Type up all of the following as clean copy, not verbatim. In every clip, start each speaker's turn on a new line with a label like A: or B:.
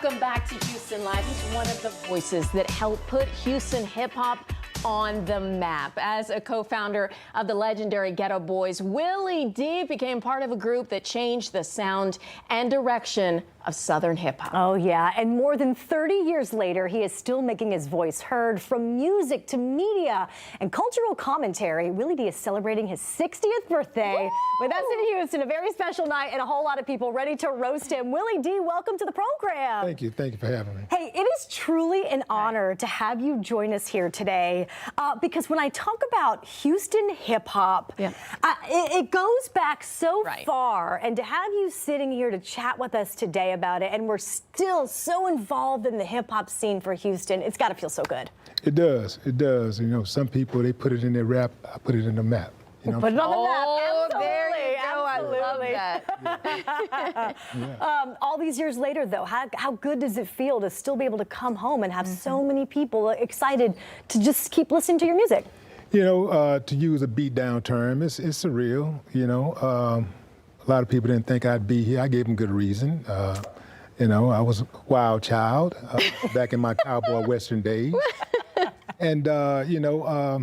A: Welcome back to Houston Live. He's one of the voices that helped put Houston hip-hop on the map. As a co-founder of the legendary Geto Boys, Willie D became part of a group that changed the sound and direction of Southern hip-hop.
B: Oh yeah, and more than 30 years later, he is still making his voice heard. From music to media and cultural commentary, Willie D is celebrating his 60th birthday with us in Houston. A very special night and a whole lot of people ready to roast him. Willie D, welcome to the program.
C: Thank you for having me.
B: Hey, it is truly an honor to have you join us here today because when I talk about Houston hip-hop, it goes back so far, and to have you sitting here to chat with us today about it, and we're still so involved in the hip-hop scene for Houston, it's got to feel so good.
C: It does. You know, some people, they put it in their rap, I put it in the map. You know?
B: Put it on the map.
A: Oh,
B: Absolutely.
A: there you go.
B: Absolutely.
A: I love that.
B: All these years later, though, how good does it feel to still be able to come home and have so many people excited to just keep listening to your music?
C: You know, to use a beat down term, it's surreal. You know, a lot of people didn't think I'd be here. I gave them good reason. You know, I was a wild child back in my cowboy western days. And, you know,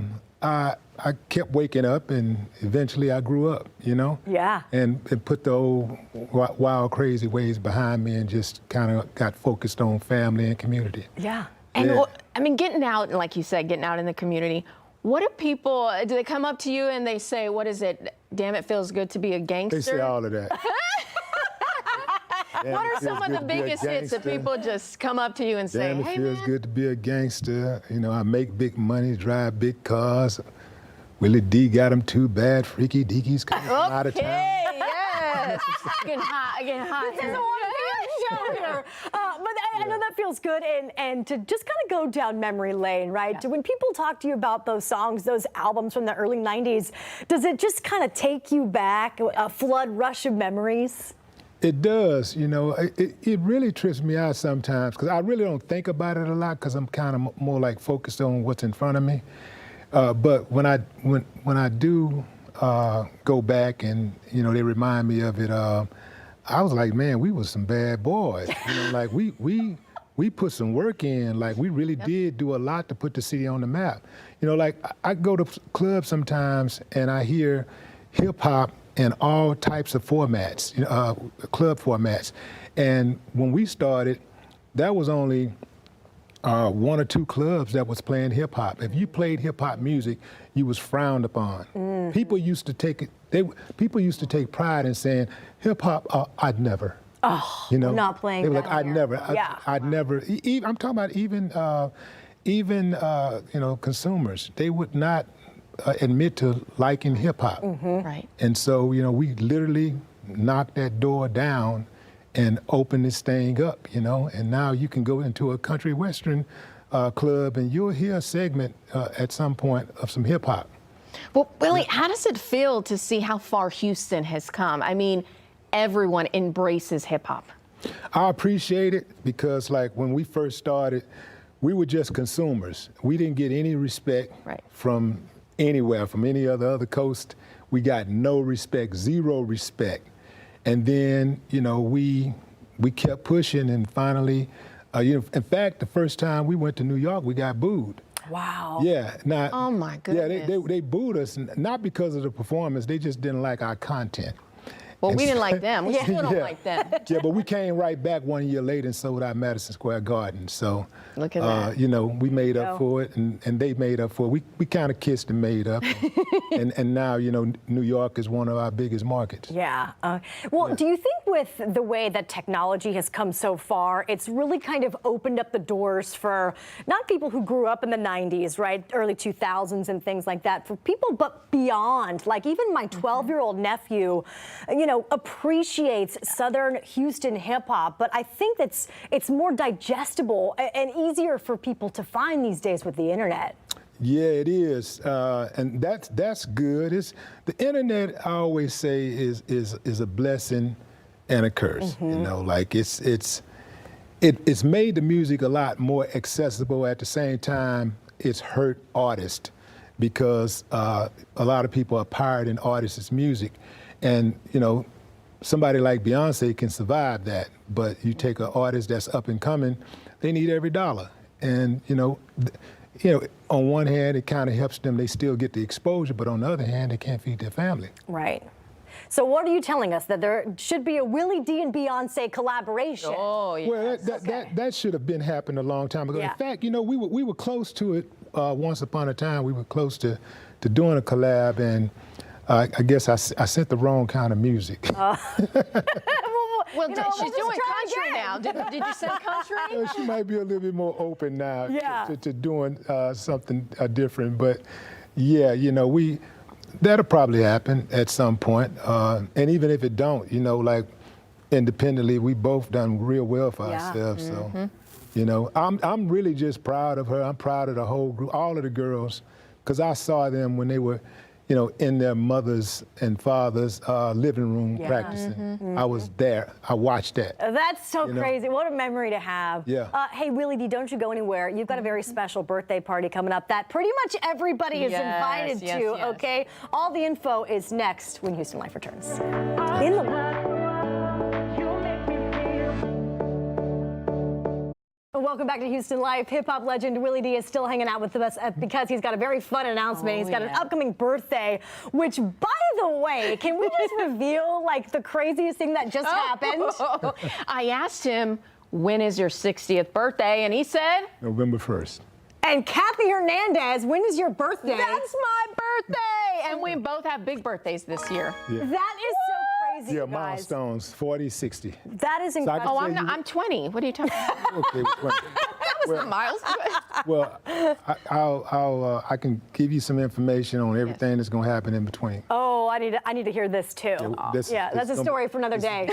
C: I kept waking up, and eventually I grew up, you know?
B: Yeah.
C: And put the old wild, crazy ways behind me and just kind of got focused on family and community.
B: Yeah.
A: And I mean, getting out, like you said, getting out in the community, what do people, do they come up to you and they say, what is it? Damn, it feels good to be a gangster?
C: They say all of that.
A: What are some of the biggest hits that people just come up to you and say,
C: Damn,
A: hey,
C: it feels
A: man?
C: good to be a gangster. You know, I make big money, drive big cars. Willie D got them too bad. Freaky deakies coming from out of town.
A: Okay, yes. Getting hot, getting hot.
B: This is a one-man show here. But I know that feels good, and to just kind of go down memory lane, right? Yeah. When people talk to you about those songs, those albums from the early 90s, does it just kind of take you back, a flood rush of memories?
C: It does, you know. It really trips me out sometimes because I really don't think about it a lot because I'm kind of more like focused on what's in front of me. But when I do go back and, you know, they remind me of it, I was like, man, we was some bad boys. You know, like we put some work in. Like we really did do a lot to put the city on the map. You know, like I go to clubs sometimes and I hear hip hop in all types of formats, club formats. And when we started, that was only one or two clubs that was playing hip hop. If you played hip hop music, you was frowned upon. Mm-hmm. People used to take pride in saying hip hop. I'd never.
B: Oh,
C: you know,
B: not playing.
C: They were
B: that
C: like, I'd
B: here.
C: never.
B: Yeah.
C: I'd never. I'm talking about even you know, consumers. They would not admit to liking hip hop.
B: Mm-hmm.
A: Right.
C: And so, you know, we literally knocked that door down and open this thing up, you know, and now you can go into a country western club and you'll hear a segment at some point of some hip hop.
A: Well, Willie, how does it feel to see how far Houston has come? I mean, everyone embraces hip hop.
C: I appreciate it because, like, when we first started, we were just consumers. We didn't get any respect from anywhere, from any other coast. We got no respect, zero respect. And then, you know, we kept pushing, and finally, you know, in fact, the first time we went to New York, we got booed.
B: Wow.
C: Yeah. Not,
A: oh my goodness.
C: Yeah, they booed us, not because of the performance. They just didn't like our content.
A: Well, we didn't like them. We still don't like them.
C: Yeah, but we came right back 1 year later and sold out Madison Square Garden. So,
A: look at that.
C: You know, we made up for it, and they made up for it. We kind of kissed and made up. and now, you know, New York is one of our biggest markets.
B: Yeah. Well, do you think with the way that technology has come so far, it's really kind of opened up the doors for not people who grew up in the 90s, right, early 2000s and things like that, for people but beyond, like even my 12-year-old nephew, you know, appreciates Southern Houston hip hop, but I think it's more digestible and easier for people to find these days with the internet.
C: Yeah, it is, and that's good. The internet, I always say, is a blessing and a curse. Mm-hmm. You know, like it's made the music a lot more accessible. At the same time, it's hurt artists because a lot of people are pirating artists' music, and you know, somebody like Beyonce can survive that, but you take an artist that's up and coming, they need every dollar. And on one hand, it kind of helps them, they still get the exposure, but on the other hand, they can't feed their family.
B: Right. So what are you telling us, that there should be a Willie D and Beyonce collaboration?
A: Oh, yes.
C: Well, that should have been happened a long time ago.
B: Yeah.
C: In fact, we were close to it once upon a time. We were close to doing a collab, and I guess I sent the wrong kind of music.
A: Well,
B: You know,
A: she's
B: we'll
A: doing
B: just try
A: country now. Did you send country?
C: She might be a little bit more open now
B: Yeah.
C: to doing something different. But yeah, that'll probably happen at some point. And even if it don't, like independently, we both done real well for ourselves. So, I'm really just proud of her. I'm proud of the whole group, all of the girls, because I saw them when they were, in their mothers and fathers' living room practicing. I was there. I watched that.
B: That's so crazy. What a memory to have.
C: Yeah.
B: Hey, Willie D, don't you go anywhere. You've got a very special birthday party coming up that pretty much everybody is invited to,
A: yes.
B: okay? All the info is next when Houston Life returns. In the Welcome back to Houston Life. Hip-hop legend Willie D is still hanging out with us because he's got a very fun announcement. He's got an upcoming birthday, which, by the way, can we just reveal, like, the craziest thing that just happened?
A: I asked him, when is your 60th birthday? And he said?
C: November 1st.
B: And Cathy Hernandez, when is your birthday?
A: That's my birthday! And we both have big birthdays this year.
C: Yeah.
B: That is so crazy,
C: Yeah,
B: you guys.
C: milestones, 40, 60.
B: That is incredible.
A: Oh, I'm 20. What are you talking about?
C: Okay,
A: That was the milestone.
C: well, I can give you some information on everything that's going to happen in between.
B: Oh, I need to hear this too. That's a story for another day.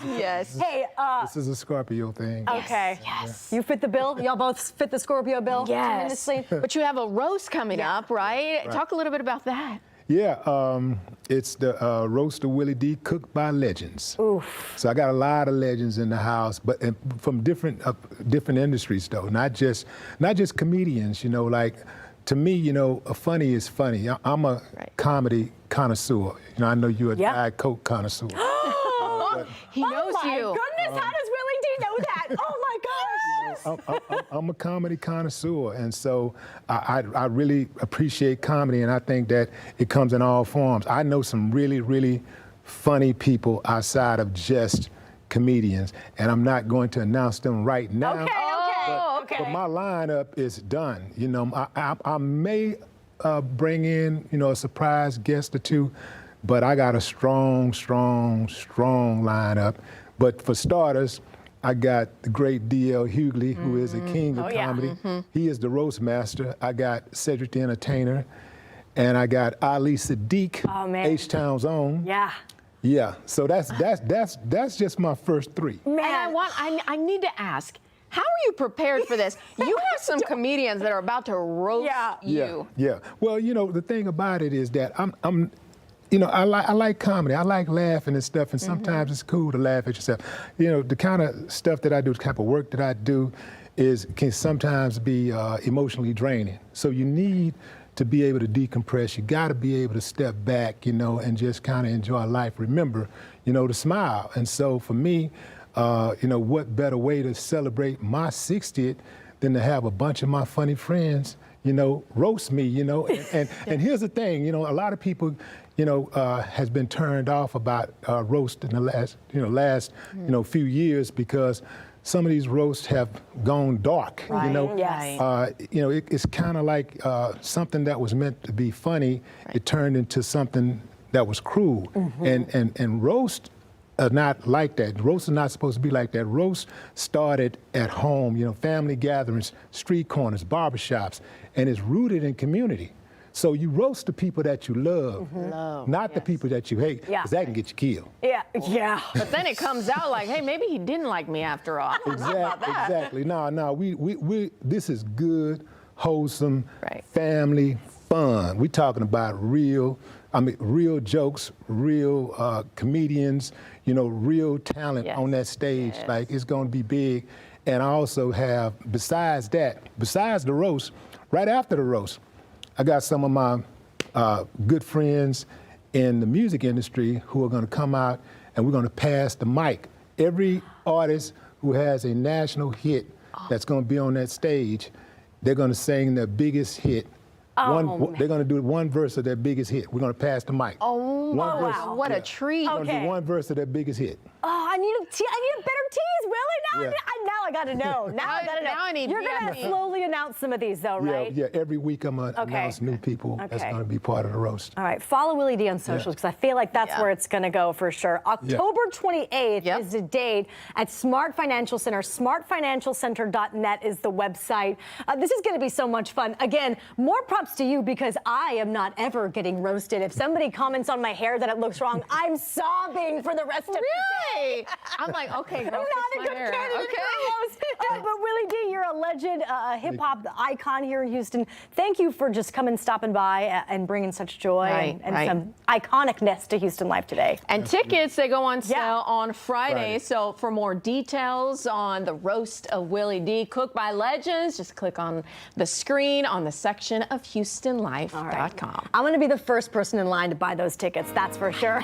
A: Yes.
B: Hey,
C: this is a Scorpio thing.
B: okay.
A: Yes.
B: You fit the bill? Y'all both fit the Scorpio bill?
A: Yes.
B: Tremendously?
A: But you have a roast coming up, right? Talk a little bit about that.
C: Yeah, it's the Roast of Willie D, cooked by legends.
B: Oof.
C: So I got a lot of legends in the house, but from different industries though, not just comedians. Like to me, funny is funny. I'm a comedy connoisseur. I know you're a Diet Coke connoisseur.
A: He knows
B: Oh my
A: you.
B: goodness, how does Willie D know that? Oh my gosh.
C: I'm a comedy connoisseur, and so I really appreciate comedy, and I think that it comes in all forms. I know some really, really funny people outside of just comedians, and I'm not going to announce them right now.
B: Okay.
C: But my lineup is done. I may bring in, a surprise guest or two, but I got a strong lineup. But for starters, I got the great D.L. Hughley, who is a king of comedy. He is the roast master. I got Cedric the Entertainer, and I got Ali Siddiq, H-Town's own.
B: Yeah.
C: Yeah. So that's just my first three.
A: Man, I need to ask, how are you prepared for this? You have some comedians that are about to roast you.
C: Yeah. Well, the thing about it is that I like comedy. I like laughing and stuff, and sometimes it's cool to laugh at yourself. The kind of stuff that I do, the type of work that I do, can sometimes be emotionally draining. So you need to be able to decompress. You got to be able to step back, and just kind of enjoy life. Remember, to smile. And so for me, what better way to celebrate my 60th than to have a bunch of my funny friends, roast me, and here's the thing, a lot of people, has been turned off about roast in the last few years because some of these roasts have gone dark. It's kind of like something that was meant to be funny, it turned into something that was cruel. And roast are not like that. Roast are not supposed to be like that. Roast started at home, family gatherings, street corners, barbershops, and it's rooted in community. So you roast the people that you love, not the people that you hate, because that can get you killed.
B: Yeah.
A: But then it comes out like, hey, maybe he didn't like me after all.
C: Exactly. No. We this is good, wholesome, family fun. We're talking about real jokes, real comedians, real talent on that stage. Like, it's going to be big. And I also have, besides the roast, right after the roast, I got some of my good friends in the music industry who are going to come out and we're going to pass the mic. Every artist who has a national hit that's going to be on that stage, they're going to sing their biggest hit. They're going to do one verse of their biggest hit. We're going to pass the mic.
A: Wow, what a treat.
C: We're going to do one verse of their biggest hit.
B: Oh, I need a better tease, Willie. Now I got to know. Now I got to know.
A: Now I need
B: You're going to slowly announce some of these, though, right?
C: Yeah, every week I'm going to announce new people that's going to be part of the roast.
B: All right, follow Willie D on socials because I feel like that's where it's going to go for sure. October 28th is the date at Smart Financial Center. SmartFinancialCenter.net is the website. This is going to be so much fun. Again, more props to you because I am not ever getting roasted. If somebody comments on my hair that it looks wrong, I'm sobbing for the rest of the day.
A: I'm like, okay, girl,
B: I'm not a good candidate for roast. But Willie D, you're a legend, a hip-hop icon here in Houston. Thank you for just coming, stopping by, and bringing such joy and some iconicness to Houston life today.
A: And tickets, they go on sale on Friday. So for more details on the Roast of Willie D, cooked by legends, just click on the screen on the section of HoustonLife.com.
B: I'm going to be the first person in line to buy those tickets, that's for sure.